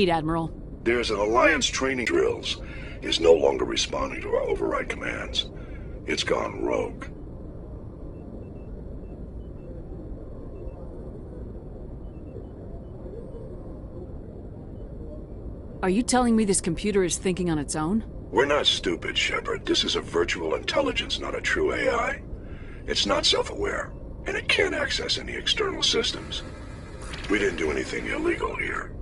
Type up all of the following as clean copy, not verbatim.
Admiral? There's an Alliance training drills. Is no longer responding to our override commands. It's gone rogue. Are you telling me this computer is thinking on its own? We're not stupid, Shepard. This is a virtual intelligence, not a true AI. It's not self-aware, and it can't access any external systems. We didn't do anything illegal here.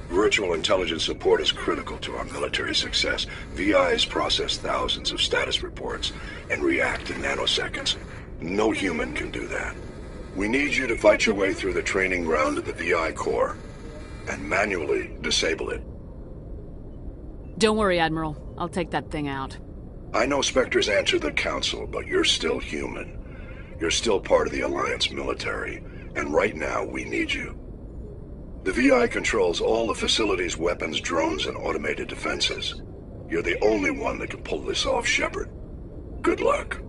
Virtual intelligence support is critical to our military success. VIs process thousands of status reports and react in nanoseconds. No human can do that. We need you to fight your way through the training ground of the VI core and manually disable it. Don't worry, Admiral. I'll take that thing out. I know Spectres answer the Council, but you're still human. You're still part of the Alliance military, and right now we need you. The VI controls all the facility's weapons, drones, and automated defenses. You're the only one that can pull this off, Shepard. Good luck.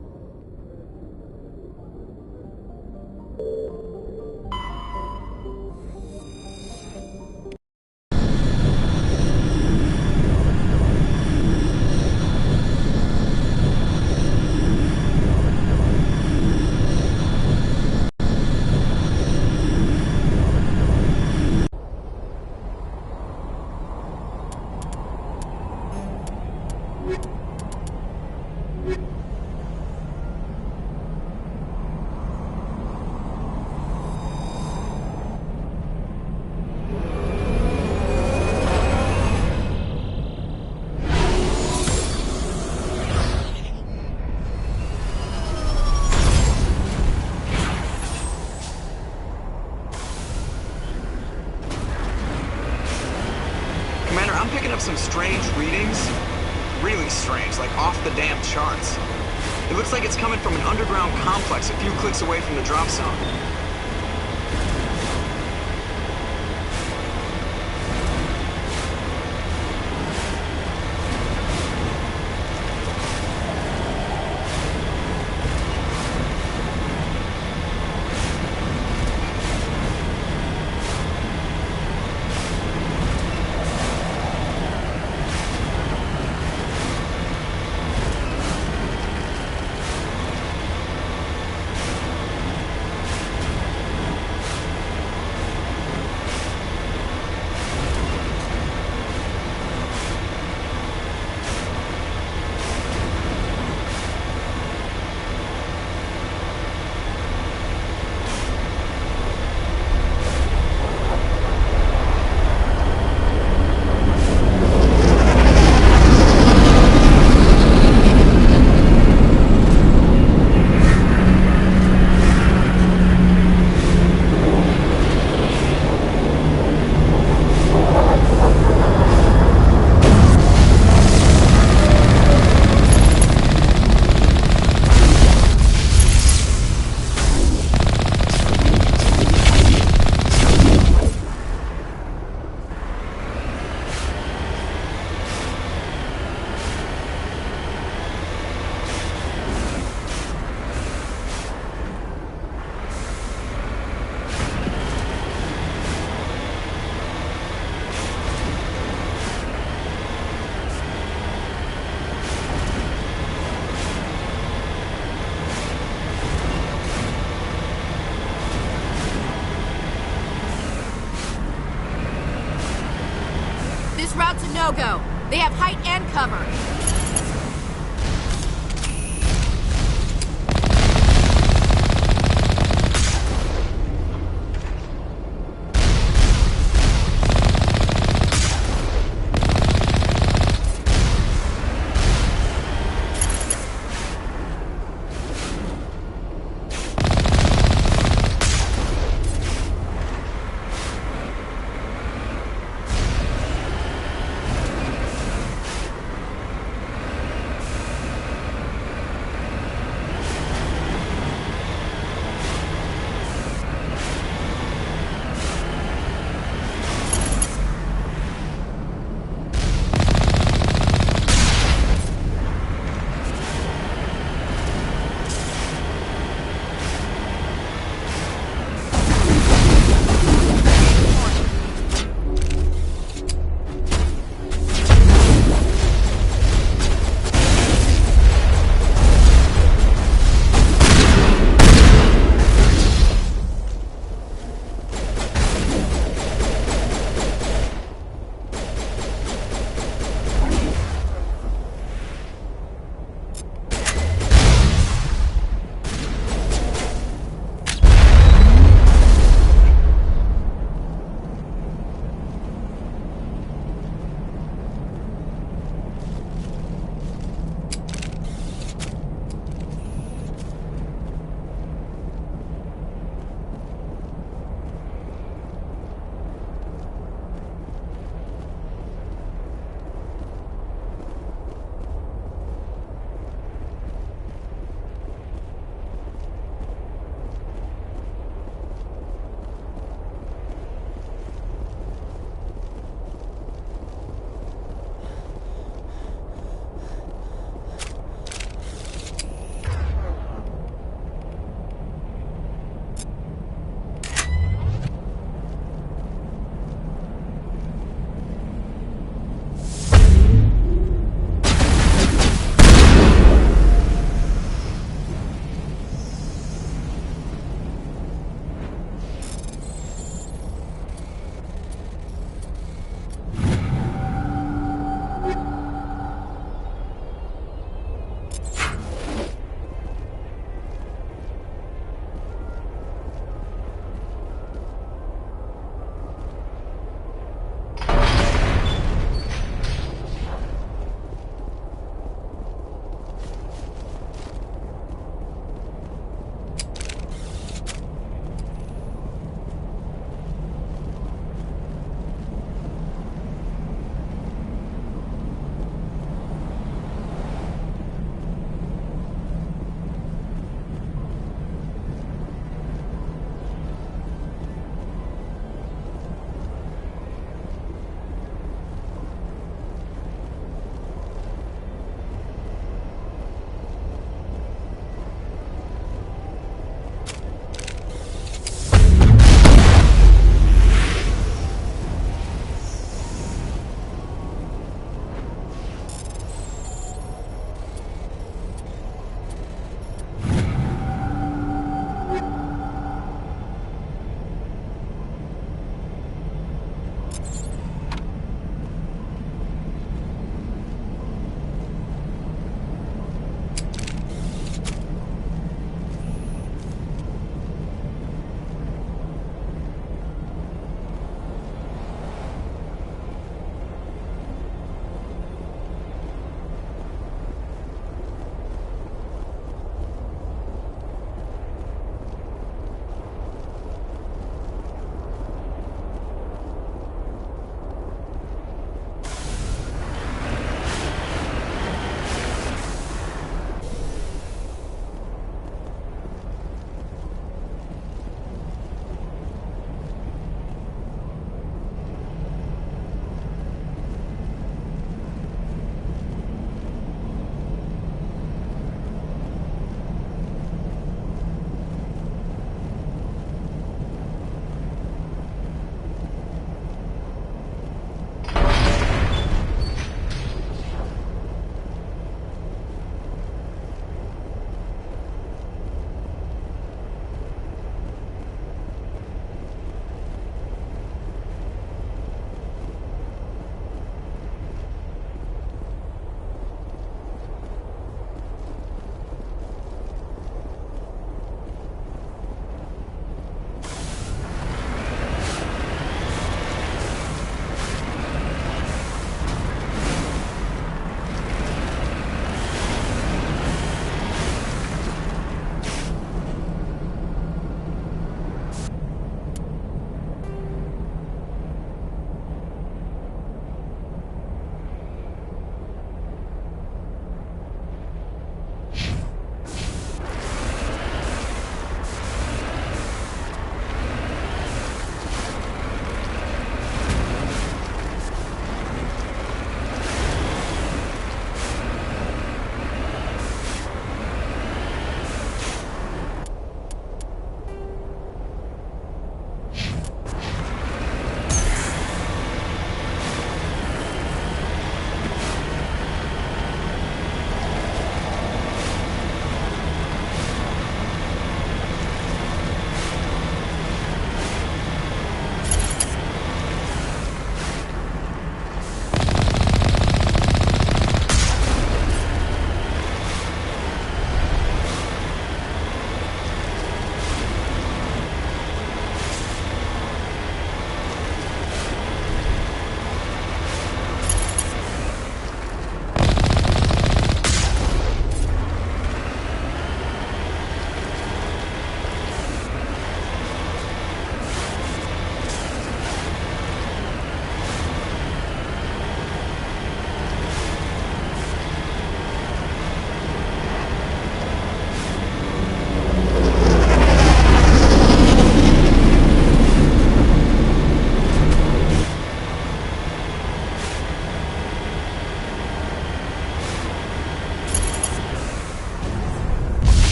I'm picking up some strange readings. Really strange, like off the damn charts. It looks like it's coming from an underground complex a few clicks away from the drop zone. Route's a no-go. They have height and cover.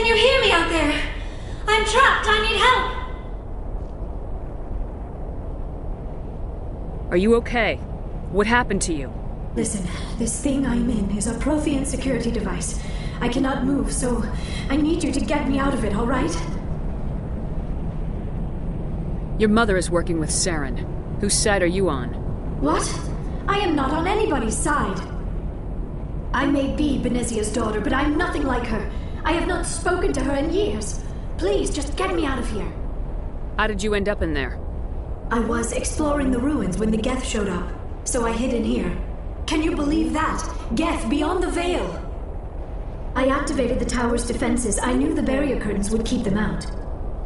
Can you hear me out there? I'm trapped. I need help. Are you okay? What happened to you? Listen, this thing I'm in is a Prothean security device. I cannot move, so I need you to get me out of it, all right? Your mother is working with Saren. Whose side are you on? What? I am not on anybody's side. I may be Benezia's daughter, but I'm nothing like her. I have not spoken to her in years. Please, just get me out of here. How did you end up in there? I was exploring the ruins when the Geth showed up, so I hid in here. Can you believe that? Geth beyond the veil! I activated the tower's defenses. I knew the barrier curtains would keep them out.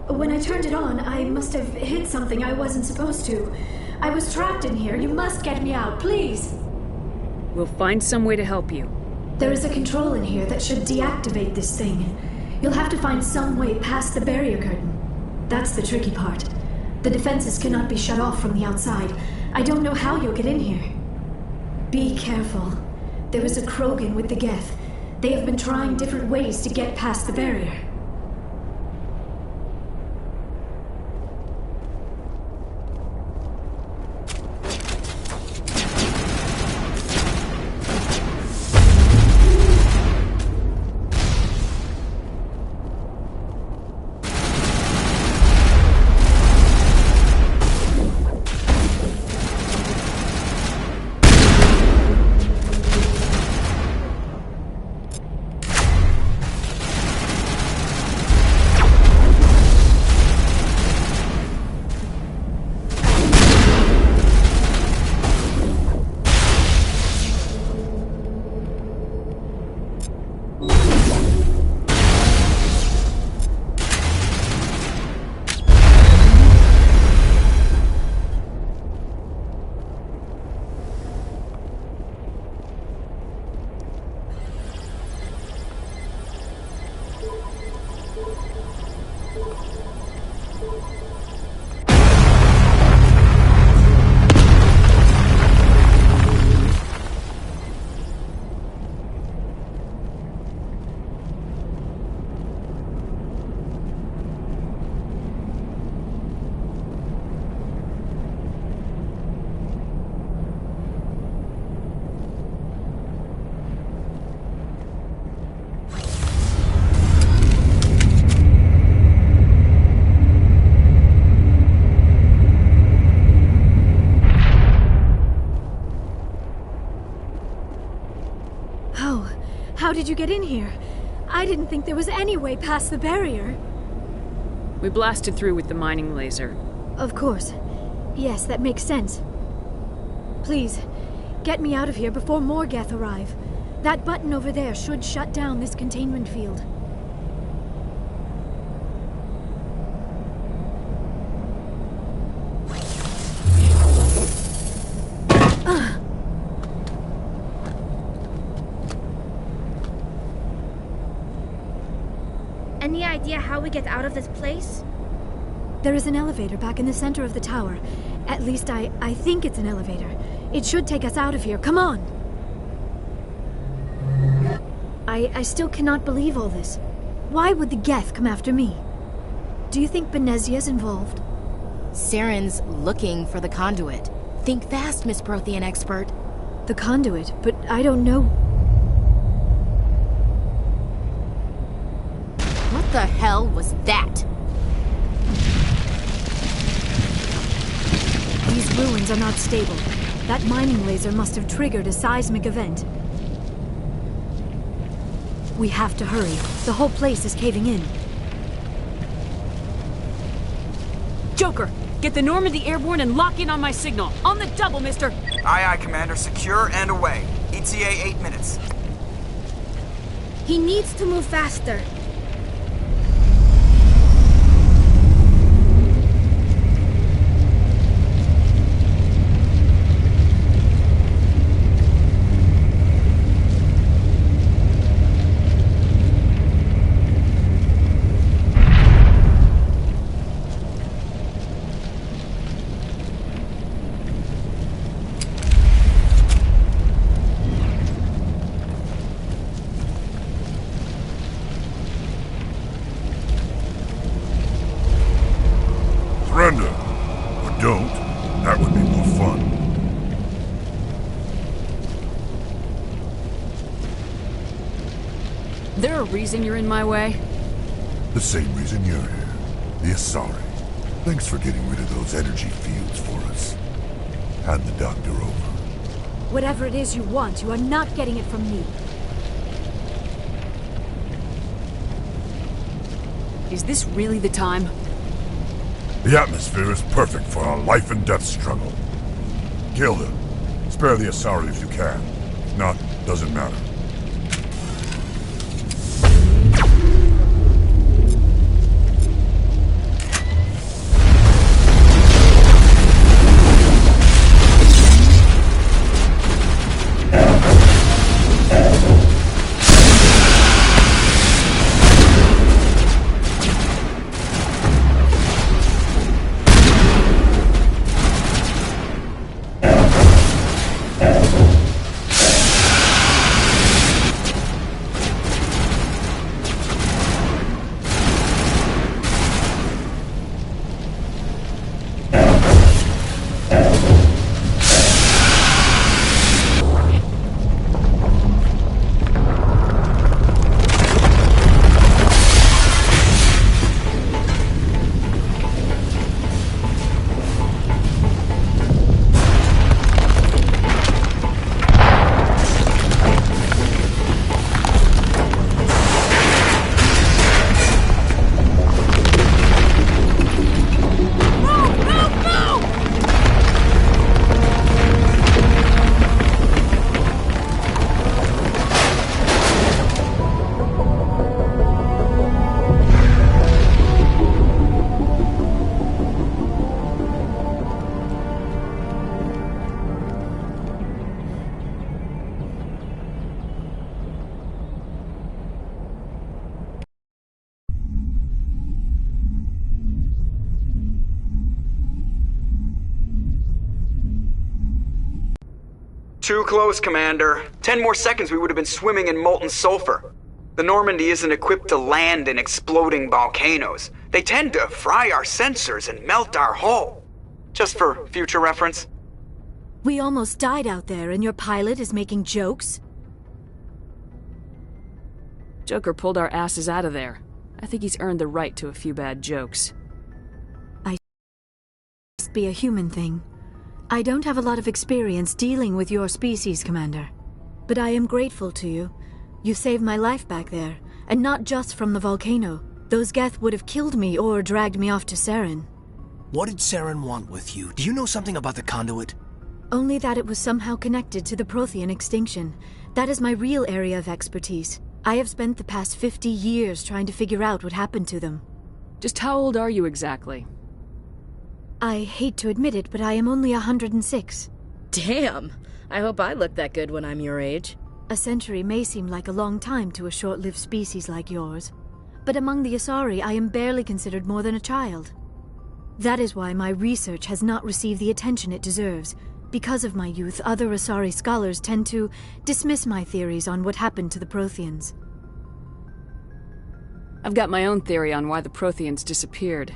When I turned it on, I must have hit something I wasn't supposed to. I was trapped in here. You must get me out, please! We'll find some way to help you. There is a control in here that should deactivate this thing. You'll have to find some way past the barrier curtain. That's the tricky part. The defenses cannot be shut off from the outside. I don't know how you'll get in here. Be careful. There is a Krogan with the Geth. They have been trying different ways to get past the barrier. How did you get in here? I didn't think there was any way past the barrier. We blasted through with the mining laser. Of course. Yes, that makes sense. Please, get me out of here before more Geth arrive. That button over there should shut down this containment field. Any idea how we get out of this place? There is an elevator back in the center of the tower. At least I think it's an elevator. It should take us out of here. Come on! I still cannot believe all this. Why would the Geth come after me? Do you think Benezia's involved? Saren's looking for the conduit. Think fast, Miss Prothean expert. The conduit? But I don't know... What the hell was that? These ruins are not stable. That mining laser must have triggered a seismic event. We have to hurry. The whole place is caving in. Joker, get the Normandy airborne and lock in on my signal. On the double, mister! Aye, aye, Commander. Secure and away. ETA 8 minutes. He needs to move faster. reason you're in my way? The same reason you're here. The Asari. Thanks for getting rid of those energy fields for us. Hand the doctor over. Whatever it is you want, you are not getting it from me. Is this really the time? The atmosphere is perfect for a life and death struggle. Kill them. Spare the Asari if you can. If not, doesn't matter. Too close, Commander. 10 more seconds we would have been swimming in molten sulfur. The Normandy isn't equipped to land in exploding volcanoes. They tend to fry our sensors and melt our hull. Just for future reference. We almost died out there, and your pilot is making jokes? Joker pulled our asses out of there. I think he's earned the right to a few bad jokes. Must be a human thing. I don't have a lot of experience dealing with your species, Commander. But I am grateful to you. You saved my life back there, and not just from the volcano. Those Geth would have killed me or dragged me off to Saren. What did Saren want with you? Do you know something about the conduit? Only that it was somehow connected to the Prothean extinction. That is my real area of expertise. I have spent the past 50 years trying to figure out what happened to them. Just how old are you exactly? I hate to admit it, but I am only 106. Damn! I hope I look that good when I'm your age. A century may seem like a long time to a short-lived species like yours, but among the Asari I am barely considered more than a child. That is why my research has not received the attention it deserves. Because of my youth, other Asari scholars tend to dismiss my theories on what happened to the Protheans. I've got my own theory on why the Protheans disappeared.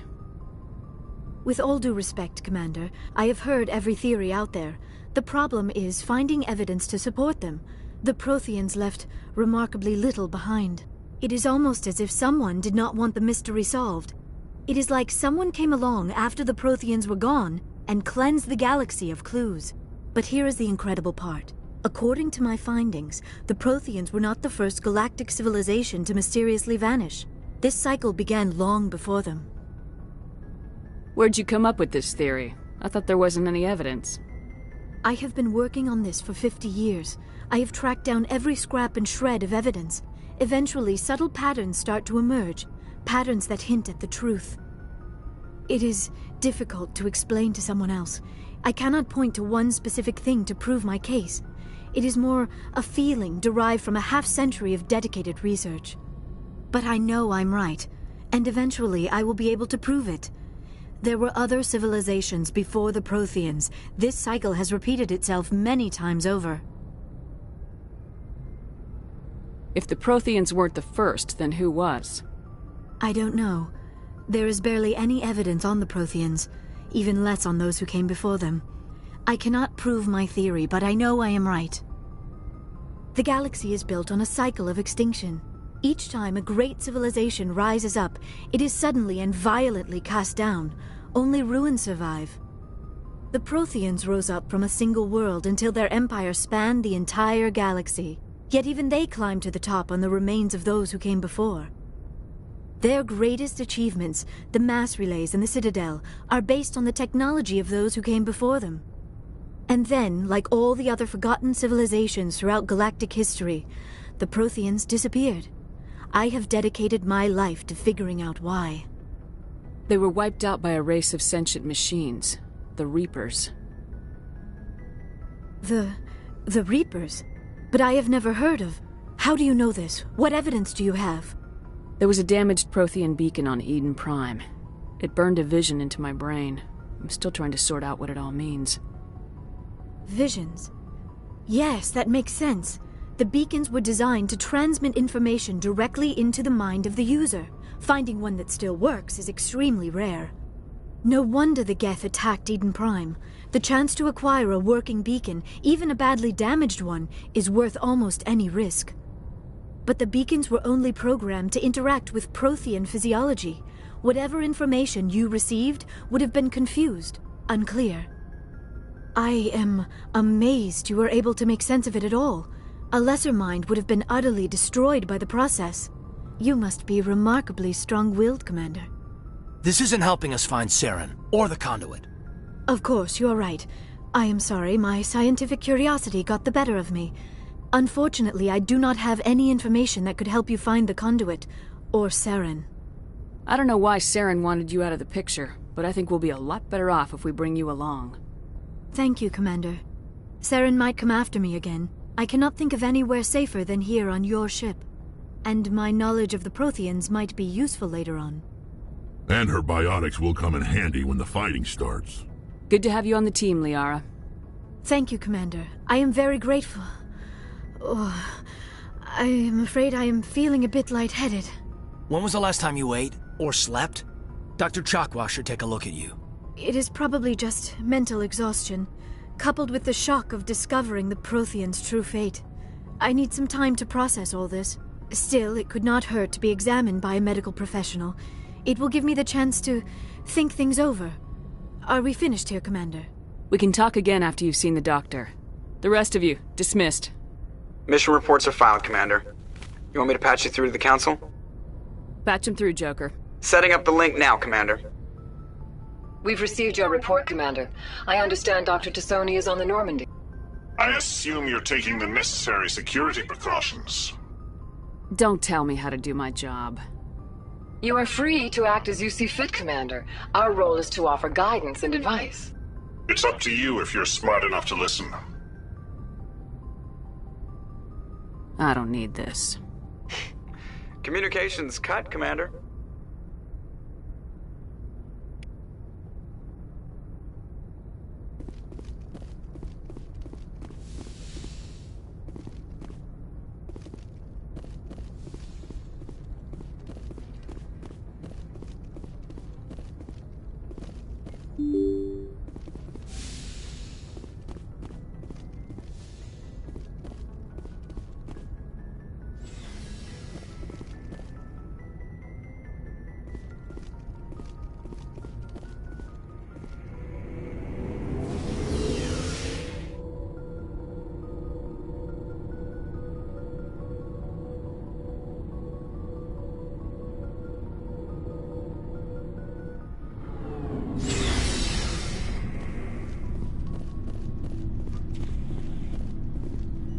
With all due respect, Commander, I have heard every theory out there. The problem is finding evidence to support them. The Protheans left remarkably little behind. It is almost as if someone did not want the mystery solved. It is like someone came along after the Protheans were gone and cleansed the galaxy of clues. But here is the incredible part. According to my findings, the Protheans were not the first galactic civilization to mysteriously vanish. This cycle began long before them. Where'd you come up with this theory? I thought there wasn't any evidence. I have been working on this for 50 years. I have tracked down every scrap and shred of evidence. Eventually, subtle patterns start to emerge, patterns that hint at the truth. It is difficult to explain to someone else. I cannot point to one specific thing to prove my case. It is more a feeling derived from a half-century of dedicated research. But I know I'm right, and eventually I will be able to prove it. There were other civilizations before the Protheans. This cycle has repeated itself many times over. If the Protheans weren't the first, then who was? I don't know. There is barely any evidence on the Protheans, even less on those who came before them. I cannot prove my theory, but I know I am right. The galaxy is built on a cycle of extinction. Each time a great civilization rises up, it is suddenly and violently cast down. Only ruins survive. The Protheans rose up from a single world until their empire spanned the entire galaxy. Yet even they climbed to the top on the remains of those who came before. Their greatest achievements, the mass relays and the Citadel, are based on the technology of those who came before them. And then, like all the other forgotten civilizations throughout galactic history, the Protheans disappeared. I have dedicated my life to figuring out why. They were wiped out by a race of sentient machines, the Reapers. The Reapers? But I have never heard of. How do you know this? What evidence do you have? There was a damaged Prothean beacon on Eden Prime. It burned a vision into my brain. I'm still trying to sort out what it all means. Visions? Yes, that makes sense. The beacons were designed to transmit information directly into the mind of the user. Finding one that still works is extremely rare. No wonder the Geth attacked Eden Prime. The chance to acquire a working beacon, even a badly damaged one, is worth almost any risk. But the beacons were only programmed to interact with Prothean physiology. Whatever information you received would have been confused, unclear. I am amazed you were able to make sense of it at all. A lesser mind would have been utterly destroyed by the process. You must be remarkably strong-willed, Commander. This isn't helping us find Saren, or the conduit. Of course, you are right. I am sorry, my scientific curiosity got the better of me. Unfortunately, I do not have any information that could help you find the conduit, or Saren. I don't know why Saren wanted you out of the picture, but I think we'll be a lot better off if we bring you along. Thank you, Commander. Saren might come after me again. I cannot think of anywhere safer than here on your ship. And my knowledge of the Protheans might be useful later on. And her biotics will come in handy when the fighting starts. Good to have you on the team, Liara. Thank you, Commander. I am very grateful. Oh, I am afraid I am feeling a bit lightheaded. When was the last time you ate, or slept? Dr. Chakwa should take a look at you. It is probably just mental exhaustion, coupled with the shock of discovering the Protheans' true fate. I need some time to process all this. Still, it could not hurt to be examined by a medical professional. It will give me the chance to think things over. Are we finished here, Commander? We can talk again after you've seen the doctor. The rest of you, dismissed. Mission reports are filed, Commander. You want me to patch you through to the Council? Patch him through, Joker. Setting up the link now, Commander. We've received your report, Commander. I understand Dr. Tassoni is on the Normandy. I assume you're taking the necessary security precautions. Don't tell me how to do my job. You are free to act as you see fit, Commander. Our role is to offer guidance and advice. It's up to you if you're smart enough to listen. I don't need this. Communications cut, Commander.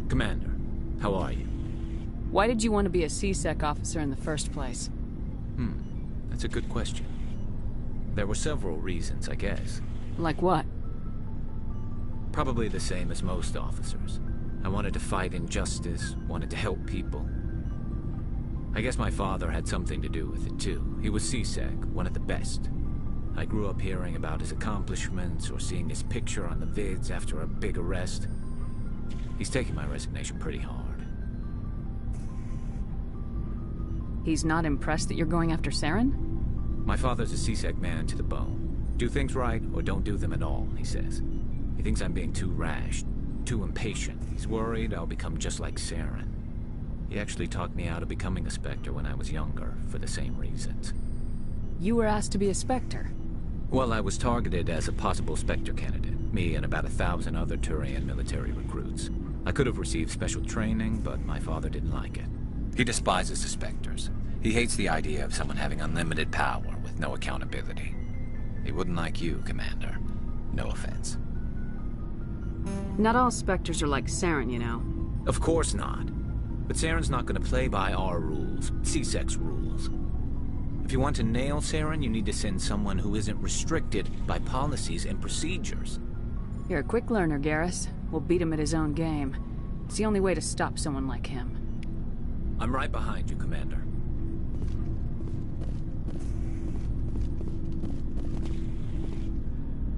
Commander, how are you? Why did you want to be a C-Sec officer in the first place? That's a good question. There were several reasons, I guess. Like what? Probably the same as most officers. I wanted to fight injustice, wanted to help people. I guess my father had something to do with it too. He was C-Sec, one of the best. I grew up hearing about his accomplishments or seeing his picture on the vids after a big arrest. He's taking my resignation pretty hard. He's not impressed that you're going after Saren? My father's a C-Sec man to the bone. Do things right or don't do them at all, he says. He thinks I'm being too rash, too impatient. He's worried I'll become just like Saren. He actually talked me out of becoming a Spectre when I was younger, for the same reasons. You were asked to be a Spectre? Well, I was targeted as a possible Spectre candidate. Me and about 1,000 other Turian military recruits. I could have received special training, but my father didn't like it. He despises the Spectres. He hates the idea of someone having unlimited power with no accountability. He wouldn't like you, Commander. No offense. Not all Spectres are like Saren, you know. Of course not. But Saren's not going to play by our rules, C-Sec's rules. If you want to nail Saren, you need to send someone who isn't restricted by policies and procedures. You're a quick learner, Garrus. We'll beat him at his own game. It's the only way to stop someone like him. I'm right behind you, Commander.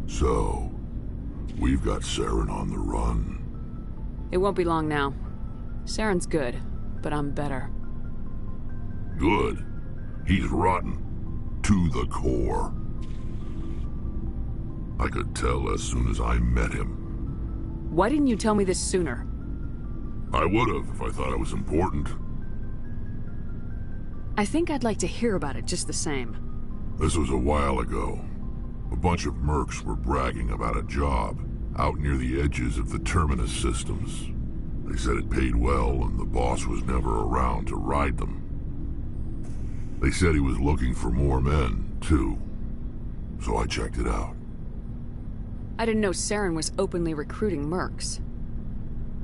So, we've got Saren on the run. It won't be long now. Saren's good, but I'm better. Good. He's rotten. To the core. I could tell as soon as I met him. Why didn't you tell me this sooner? I would've if I thought it was important. I think I'd like to hear about it just the same. This was a while ago. A bunch of mercs were bragging about a job out near the edges of the Terminus systems. They said it paid well and the boss was never around to ride them. They said he was looking for more men, too. So I checked it out. I didn't know Saren was openly recruiting mercs.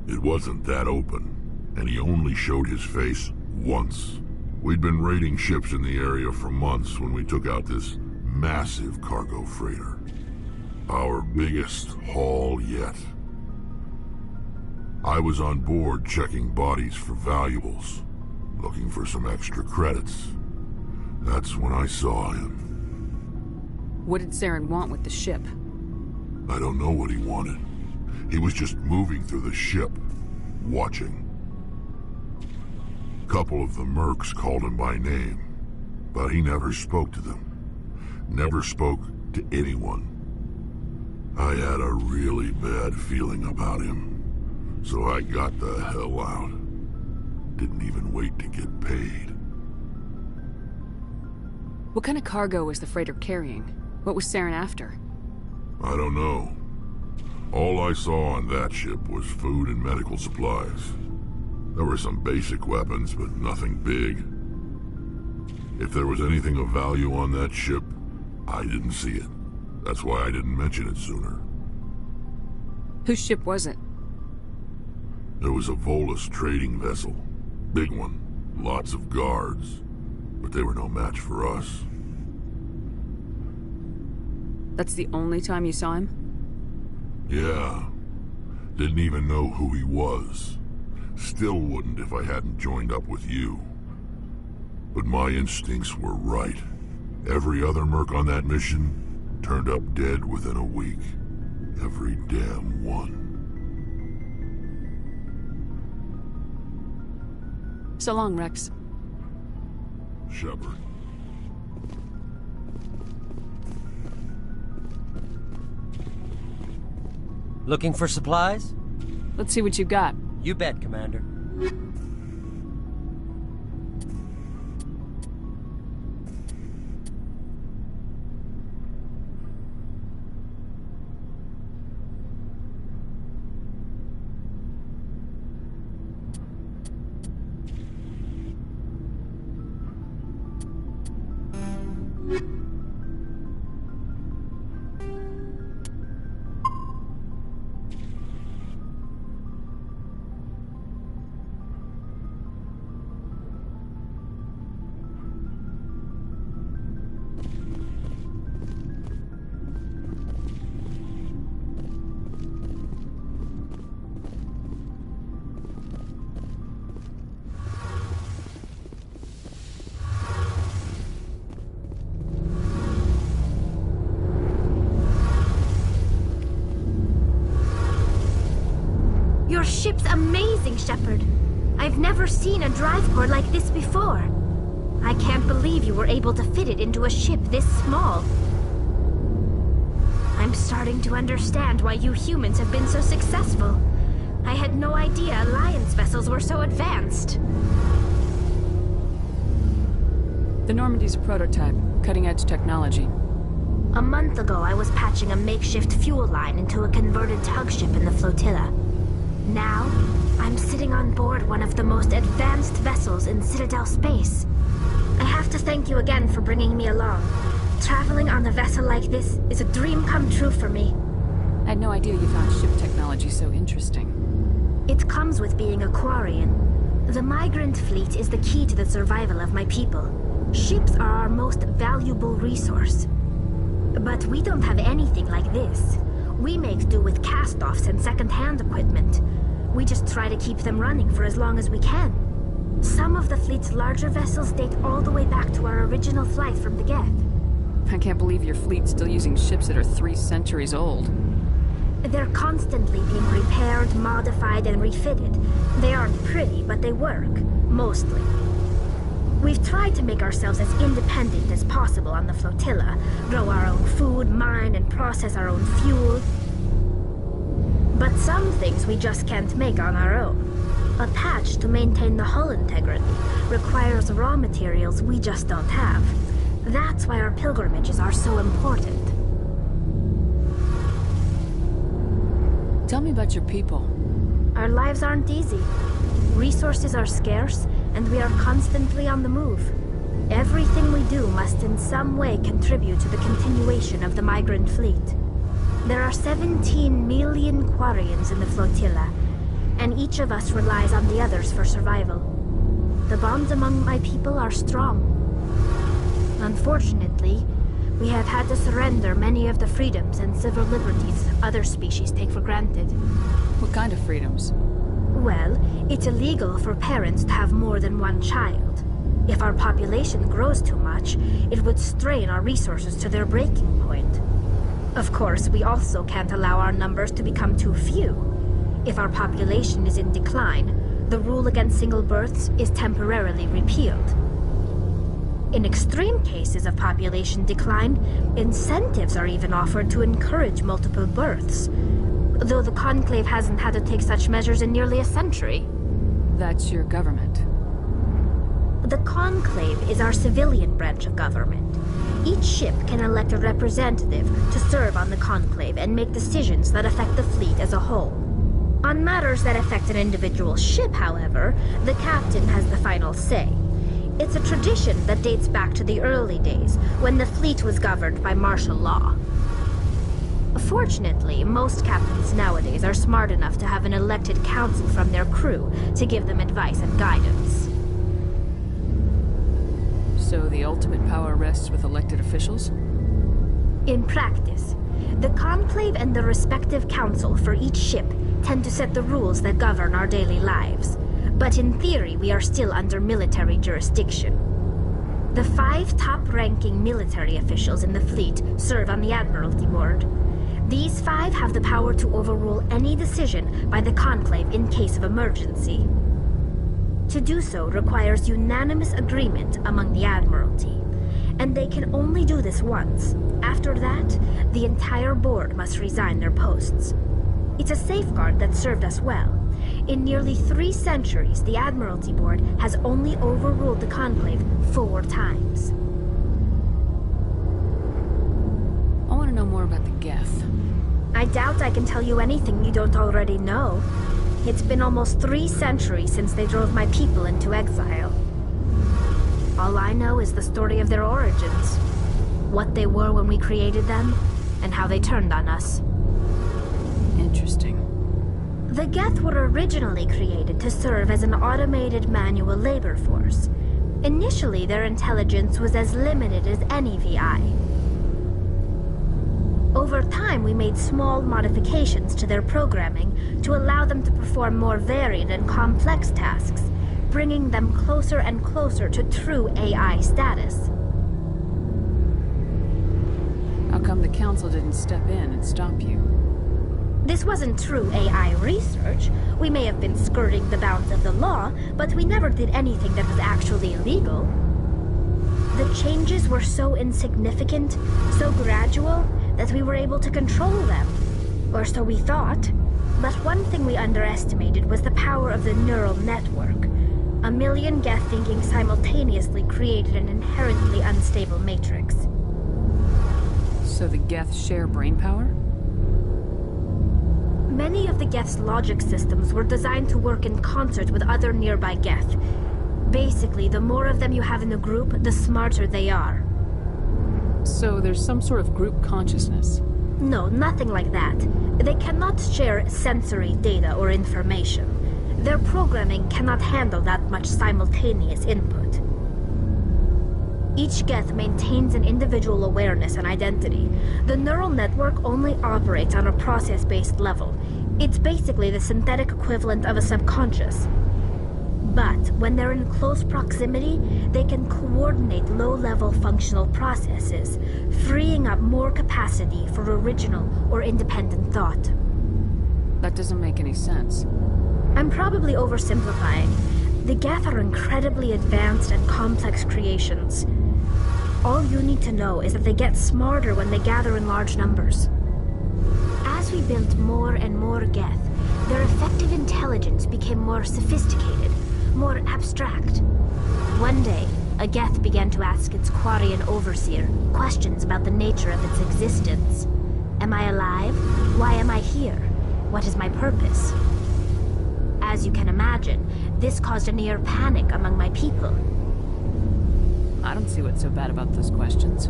It wasn't that open, and he only showed his face once. We'd been raiding ships in the area for months when we took out this massive cargo freighter. Our biggest haul yet. I was on board checking bodies for valuables, looking for some extra credits. That's when I saw him. What did Saren want with the ship? I don't know what he wanted. He was just moving through the ship, watching. A couple of the mercs called him by name, but he never spoke to them. Never spoke to anyone. I had a really bad feeling about him, so I got the hell out. Didn't even wait to get paid. What kind of cargo was the freighter carrying? What was Saren after? I don't know. All I saw on that ship was food and medical supplies. There were some basic weapons, but nothing big. If there was anything of value on that ship, I didn't see it. That's why I didn't mention it sooner. Whose ship was it? It was a Volus trading vessel. Big one. Lots of guards. But they were no match for us. That's the only time you saw him? Yeah. Didn't even know who he was. Still wouldn't if I hadn't joined up with you. But my instincts were right. Every other merc on that mission turned up dead within a week. Every damn one. So long, Rex. Shepard. Looking for supplies? Let's see what you got. You bet, Commander. Your ship's amazing, Shepard. I've never seen a drive core like this before. I can't believe you were able to fit it into a ship this small. I'm starting to understand why you humans have been so successful. I had no idea Alliance vessels were so advanced. The Normandy's a prototype, cutting-edge technology. A month ago, I was patching a makeshift fuel line into a converted tug ship in the flotilla. Now, I'm sitting on board one of the most advanced vessels in Citadel space. I have to thank you again for bringing me along. Traveling on a vessel like this is a dream come true for me. I had no idea you found ship technology so interesting. It comes with being a Quarian. The migrant fleet is the key to the survival of my people. Ships are our most valuable resource. But we don't have anything like this. We make do with cast-offs and second-hand equipment. We just try to keep them running for as long as we can. Some of the fleet's larger vessels date all the way back to our original flight from the Geth. I can't believe your fleet's still using ships that are 3 centuries old. They're constantly being repaired, modified, and refitted. They aren't pretty, but they work. Mostly. We've tried to make ourselves as independent as possible on the flotilla, grow our own food, mine, and process our own fuel. But some things we just can't make on our own. A patch to maintain the hull integrity requires raw materials we just don't have. That's why our pilgrimages are so important. Tell me about your people. Our lives aren't easy. Resources are scarce, and we are constantly on the move. Everything we do must in some way contribute to the continuation of the migrant fleet. There are 17 million Quarians in the flotilla, and each of us relies on the others for survival. The bonds among my people are strong. Unfortunately, we have had to surrender many of the freedoms and civil liberties other species take for granted. What kind of freedoms? Well, it's illegal for parents to have more than one child. If our population grows too much, it would strain our resources to their breaking point. Of course, we also can't allow our numbers to become too few. If our population is in decline, the rule against single births is temporarily repealed. In extreme cases of population decline, incentives are even offered to encourage multiple births, though the Conclave hasn't had to take such measures in nearly a century. That's your government. The Conclave is our civilian branch of government. Each ship can elect a representative to serve on the Conclave and make decisions that affect the fleet as a whole. On matters that affect an individual ship, however, the captain has the final say. It's a tradition that dates back to the early days, when the fleet was governed by martial law. Fortunately, most captains nowadays are smart enough to have an elected council from their crew to give them advice and guidance. So the ultimate power rests with elected officials? In practice, the Conclave and the respective council for each ship tend to set the rules that govern our daily lives. But in theory, we are still under military jurisdiction. The 5 top-ranking military officials in the fleet serve on the Admiralty Board. These 5 have the power to overrule any decision by the Conclave in case of emergency. To do so requires unanimous agreement among the Admiralty, and they can only do this once. After that, the entire board must resign their posts. It's a safeguard that served us well. In nearly 3 centuries, the Admiralty Board has only overruled the Conclave 4 times. I want to know more about the Geth. I doubt I can tell you anything you don't already know. It's been almost 3 centuries since they drove my people into exile. All I know is the story of their origins. What they were when we created them, and how they turned on us. Interesting. The Geth were originally created to serve as an automated manual labor force. Initially, their intelligence was as limited as any VI. Over time, we made small modifications to their programming to allow them to perform more varied and complex tasks, bringing them closer and closer to true AI status. How come the Council didn't step in and stop you? This wasn't true AI research. We may have been skirting the bounds of the law, but we never did anything that was actually illegal. The changes were so insignificant, so gradual, that we were able to control them. Or so we thought. But one thing we underestimated was the power of the neural network. A million Geth thinking simultaneously created an inherently unstable matrix. So the Geth share brain power? Many of the Geth's logic systems were designed to work in concert with other nearby Geth. Basically, the more of them you have in a group, the smarter they are. So there's some sort of group consciousness? No, nothing like that. They cannot share sensory data or information. Their programming cannot handle that much simultaneous input. Each Geth maintains an individual awareness and identity. The neural network only operates on a process-based level. It's basically the synthetic equivalent of a subconscious. But when they're in close proximity, they can coordinate low-level functional processes, freeing up more capacity for original or independent thought. That doesn't make any sense. I'm probably oversimplifying. The Geth are incredibly advanced and complex creations. All you need to know is that they get smarter when they gather in large numbers. As we built more and more Geth, their effective intelligence became more sophisticated, more abstract. One day, a Geth began to ask its Quarian overseer questions about the nature of its existence. Am I alive? Why am I here? What is my purpose? As you can imagine, this caused a near panic among my people. I don't see what's so bad about those questions.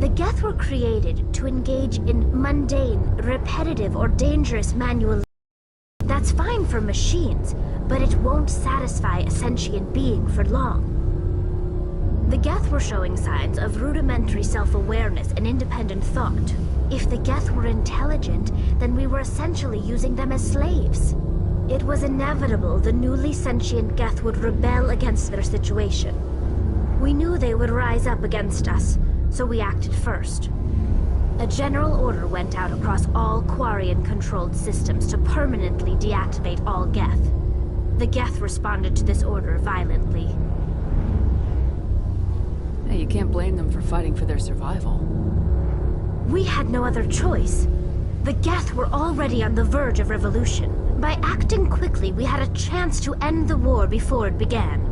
The Geth were created to engage in mundane, repetitive, or dangerous manual. That's fine for machines, but it won't satisfy a sentient being for long. The Geth were showing signs of rudimentary self-awareness and independent thought. If the Geth were intelligent, then we were essentially using them as slaves. It was inevitable the newly sentient Geth would rebel against their situation. We knew they would rise up against us, so we acted first. A general order went out across all Quarian-controlled systems to permanently deactivate all Geth. The Geth responded to this order violently. Hey, you can't blame them for fighting for their survival. We had no other choice. The Geth were already on the verge of revolution. By acting quickly, we had a chance to end the war before it began.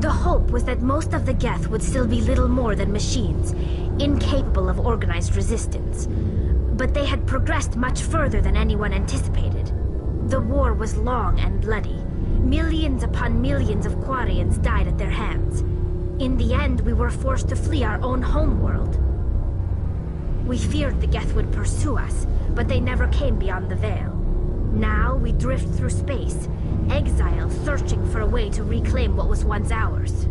The hope was that most of the Geth would still be little more than machines, incapable of organized resistance. But they had progressed much further than anyone anticipated. The war was long and bloody. Millions upon millions of Quarians died at their hands. In the end, we were forced to flee our own homeworld. We feared the Geth would pursue us, but they never came beyond the Veil. Now we drift through space, exile searching for a way to reclaim what was once ours.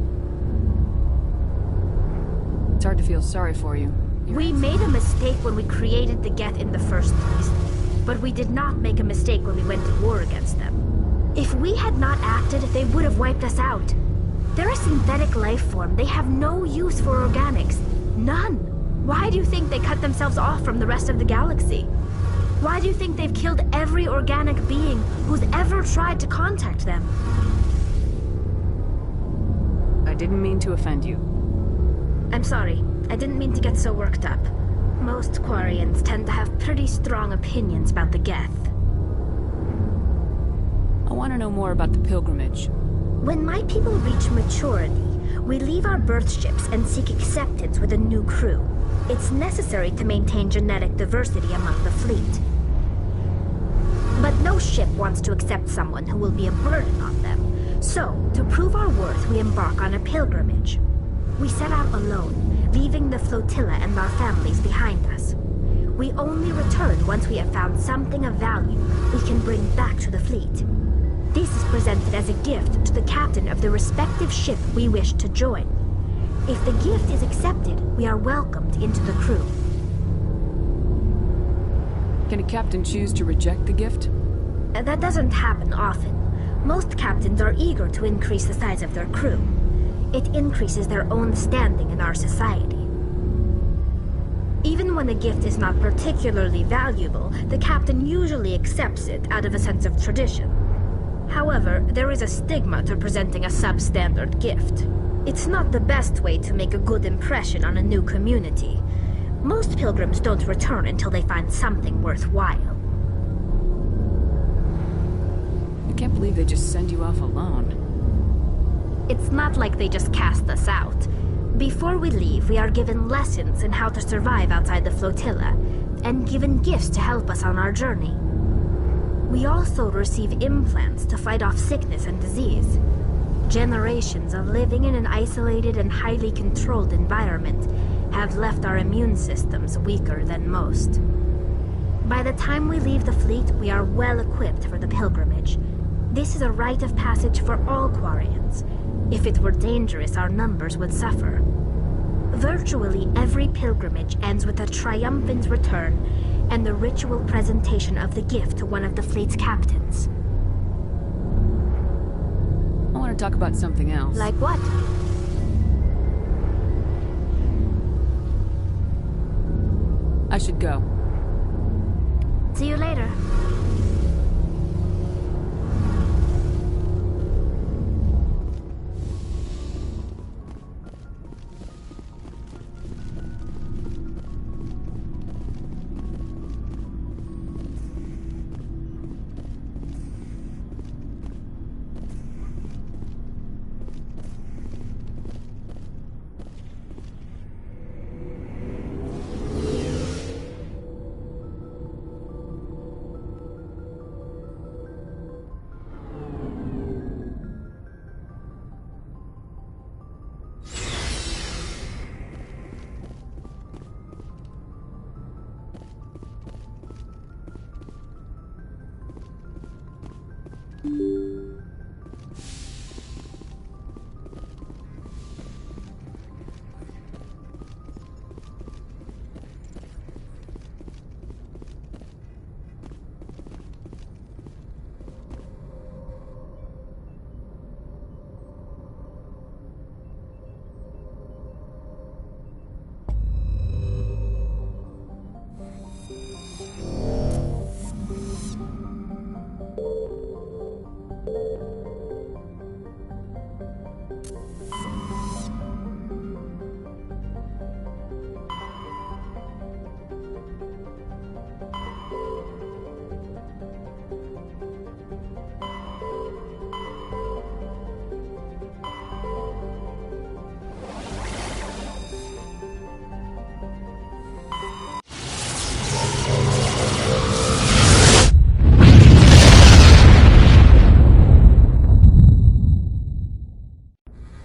It's hard to feel sorry for you. We made a mistake when we created the Geth in the first place, but we did not make a mistake when we went to war against them. If we had not acted, they would have wiped us out. They're a synthetic life form. They have no use for organics. None. Why do you think they cut themselves off from the rest of the galaxy? Why do you think they've killed every organic being who's ever tried to contact them? I didn't mean to offend you. I'm sorry. I didn't mean to get so worked up. Most Quarians tend to have pretty strong opinions about the Geth. I want to know more about the pilgrimage. When my people reach maturity, we leave our birth ships and seek acceptance with a new crew. It's necessary to maintain genetic diversity among the fleet. But no ship wants to accept someone who will be a burden on them. So, to prove our worth, we embark on a pilgrimage. We set out alone, leaving the flotilla and our families behind us. We only return once we have found something of value we can bring back to the fleet. This is presented as a gift to the captain of the respective ship we wish to join. If the gift is accepted, we are welcomed into the crew. Can a captain choose to reject the gift? That doesn't happen often. Most captains are eager to increase the size of their crew. It increases their own standing in our society. Even when the gift is not particularly valuable, the captain usually accepts it out of a sense of tradition. However, there is a stigma to presenting a substandard gift. It's not the best way to make a good impression on a new community. Most pilgrims don't return until they find something worthwhile. can't believe they just send you off alone. It's not like they just cast us out. Before we leave, we are given lessons in how to survive outside the flotilla, and given gifts to help us on our journey. We also receive implants to fight off sickness and disease. Generations of living in an isolated and highly controlled environment have left our immune systems weaker than most. By the time we leave the fleet, we are well equipped for the pilgrimage. This is a rite of passage for all Quarians. If it were dangerous, our numbers would suffer. Virtually every pilgrimage ends with a triumphant return and the ritual presentation of the gift to one of the fleet's captains. I want to talk about something else. Like what? I should go. See you later.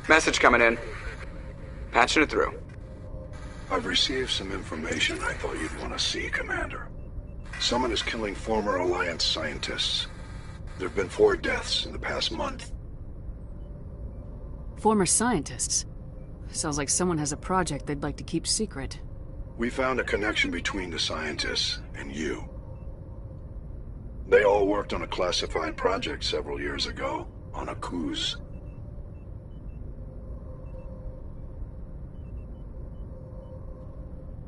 Message coming in. Patching it through. I've received some information I thought you'd want to see, Commander. Someone is killing former Alliance scientists. There have been 4 deaths in the past month. Former scientists? Sounds like someone has a project they'd like to keep secret. We found a connection between the scientists and you. They all worked on a classified project several years ago, on a cruise.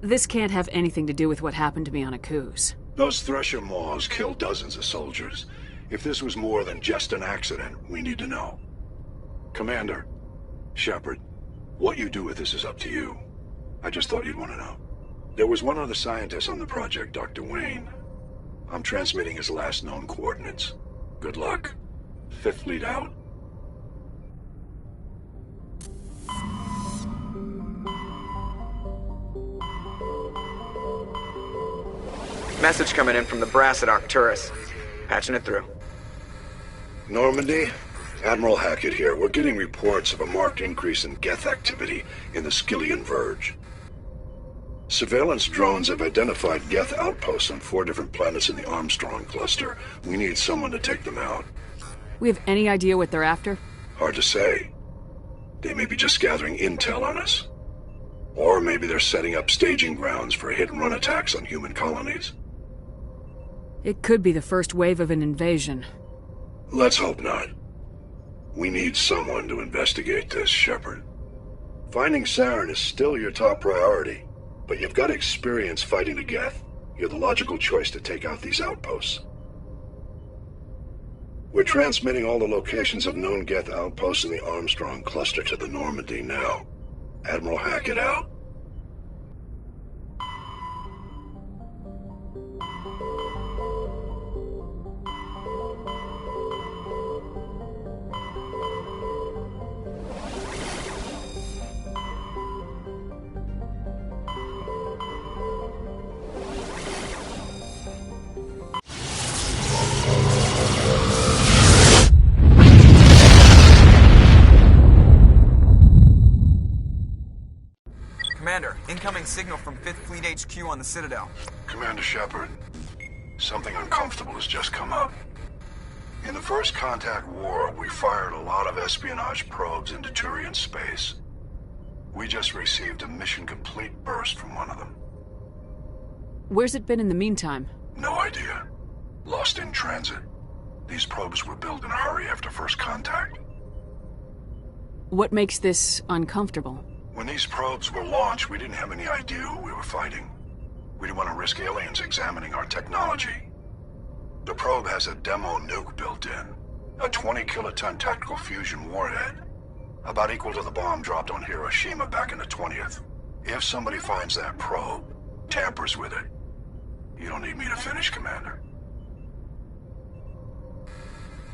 This can't have anything to do with what happened to me on Akuz. Those Thresher Maws killed dozens of soldiers. If this was more than just an accident, we need to know. Commander, Shepard, what you do with this is up to you. I just thought you'd want to know. There was one other scientist on the project, Dr. Wayne. I'm transmitting his last known coordinates. Good luck. 5th Fleet out. Message coming in from the brass at Arcturus. Patching it through. Normandy, Admiral Hackett here. We're getting reports of a marked increase in Geth activity in the Skyllian Verge. Surveillance drones have identified Geth outposts on 4 different planets in the Armstrong cluster. We need someone to take them out. We have any idea what they're after? Hard to say. They may be just gathering intel on us. Or maybe they're setting up staging grounds for hit-and-run attacks on human colonies. It could be the first wave of an invasion. Let's hope not. We need someone to investigate this, Shepard. Finding Saren is still your top priority, but you've got experience fighting the Geth. You're the logical choice to take out these outposts. We're transmitting all the locations of known Geth outposts in the Armstrong cluster to the Normandy now. Admiral Hackett out. HQ on the Citadel. Commander Shepard, something uncomfortable has just come up. In the First Contact War, we fired a lot of espionage probes into Turian space. We just received a mission-complete burst from one of them. Where's it been in the meantime? No idea. Lost in transit. These probes were built in a hurry after First Contact. What makes this uncomfortable? When these probes were launched, we didn't have any idea who we were fighting. We didn't want to risk aliens examining our technology. The probe has a demo nuke built in. A 20-kiloton tactical fusion warhead. About equal to the bomb dropped on Hiroshima back in the 20th. If somebody finds that probe, tampers with it, you don't need me to finish, Commander.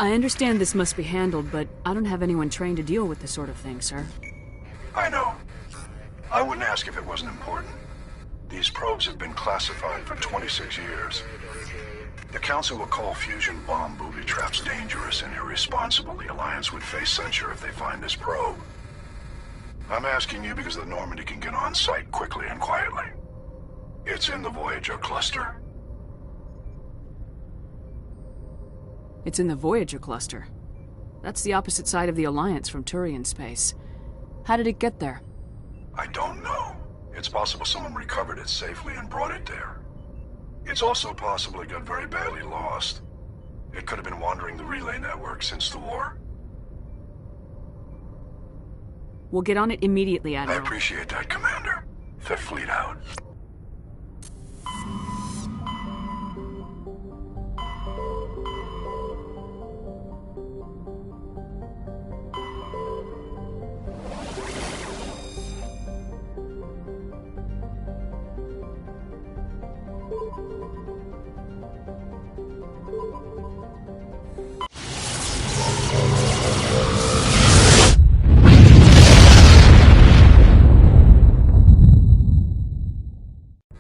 I understand this must be handled, but I don't have anyone trained to deal with this sort of thing, sir. I know. I wouldn't ask if it wasn't important. These probes have been classified for 26 years. The Council will call fusion bomb booby traps dangerous and irresponsible. The Alliance would face censure if they find this probe. I'm asking you because the Normandy can get on site quickly and quietly. It's in the Voyager cluster. It's in the Voyager cluster. That's the opposite side of the Alliance from Turian space. How did it get there? I don't know. It's possible someone recovered it safely and brought it there. It's also possible it got very badly lost. It could have been wandering the relay network since the war. We'll get on it immediately, Admiral. I appreciate that, Commander. Fifth Fleet out.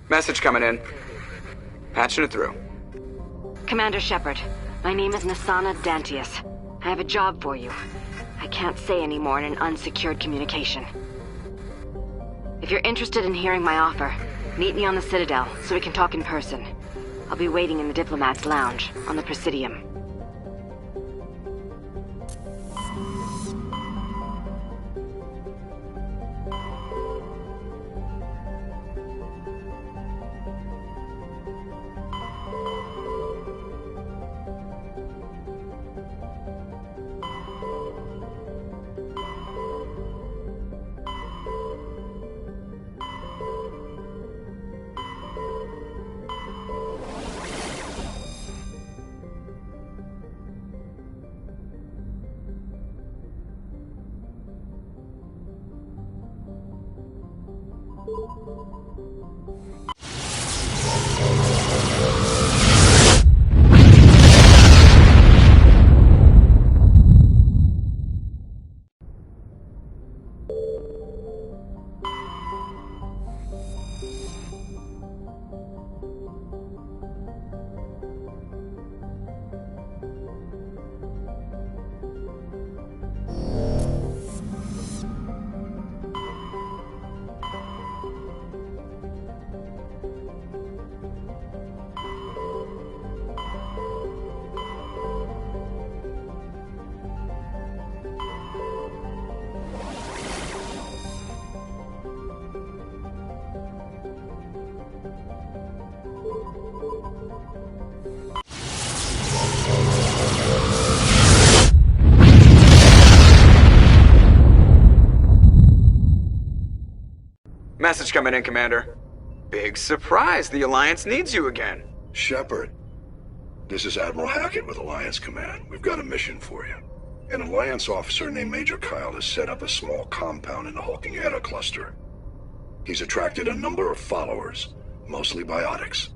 Message coming in. Patching it through. Commander Shepard, my name is Nasana Dantius. I have a job for you. I can't say any more in an unsecured communication. If you're interested in hearing my offer, meet me on the Citadel so we can talk in person. I'll be waiting in the Diplomat's Lounge on the Presidium. Message coming in, Commander. Big surprise, the Alliance needs you again. Shepard, this is Admiral Hackett with Alliance Command. We've got a mission for you. An Alliance officer named Major Kyle has set up a small compound in the Hulking Eta cluster. He's attracted a number of followers, mostly biotics.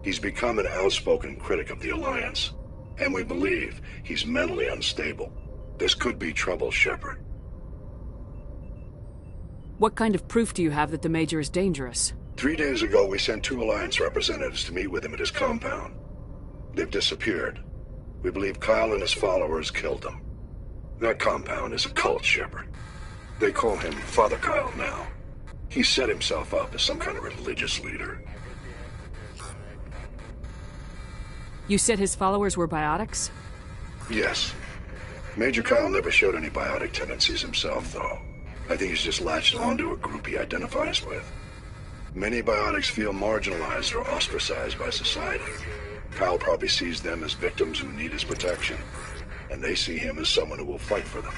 He's become an outspoken critic of the Alliance, and we believe he's mentally unstable. This could be trouble, Shepard. What kind of proof do you have that the Major is dangerous? 3 days ago, we sent 2 Alliance representatives to meet with him at his compound. They've disappeared. We believe Kyle and his followers killed them. That compound is a cult, Shepard. They call him Father Kyle now. He set himself up as some kind of religious leader. You said his followers were biotics? Yes. Major Kyle never showed any biotic tendencies himself, though. I think he's just latched onto a group he identifies with. Many biotics feel marginalized or ostracized by society. Kyle probably sees them as victims who need his protection, and they see him as someone who will fight for them.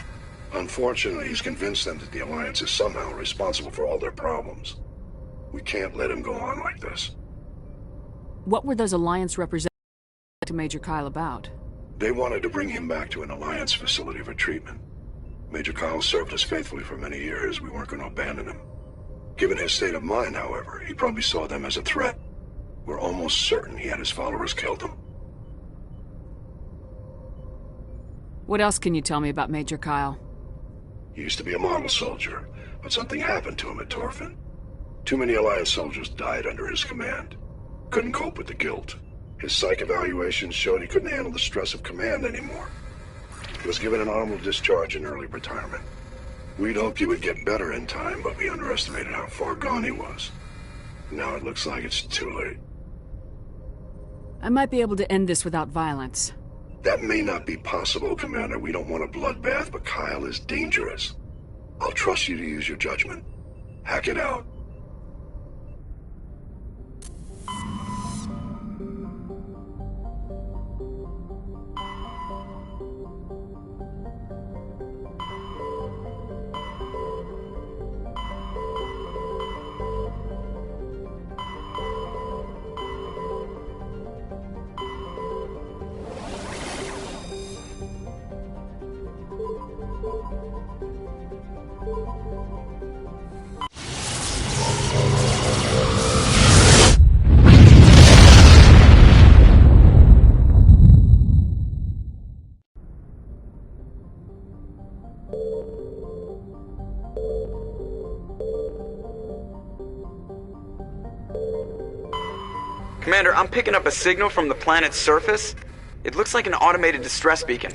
Unfortunately, he's convinced them that the Alliance is somehow responsible for all their problems. We can't let him go on like this. What were those Alliance representatives to Major Kyle about? They wanted to bring him back to an Alliance facility for treatment. Major Kyle served us faithfully for many years. We weren't going to abandon him. Given his state of mind, however, he probably saw them as a threat. We're almost certain he had his followers killed him. What else can you tell me about Major Kyle? He used to be a model soldier, but something happened to him at Torfin. Too many Alliance soldiers died under his command. Couldn't cope with the guilt. His psych evaluations showed he couldn't handle the stress of command anymore. He was given an honorable discharge in early retirement. We'd hoped he would get better in time, but we underestimated how far gone he was. Now it looks like it's too late. I might be able to end this without violence. That may not be possible, Commander. We don't want a bloodbath, but Kyle is dangerous. I'll trust you to use your judgment. Hack it out. Commander, I'm picking up a signal from the planet's surface. It looks like an automated distress beacon.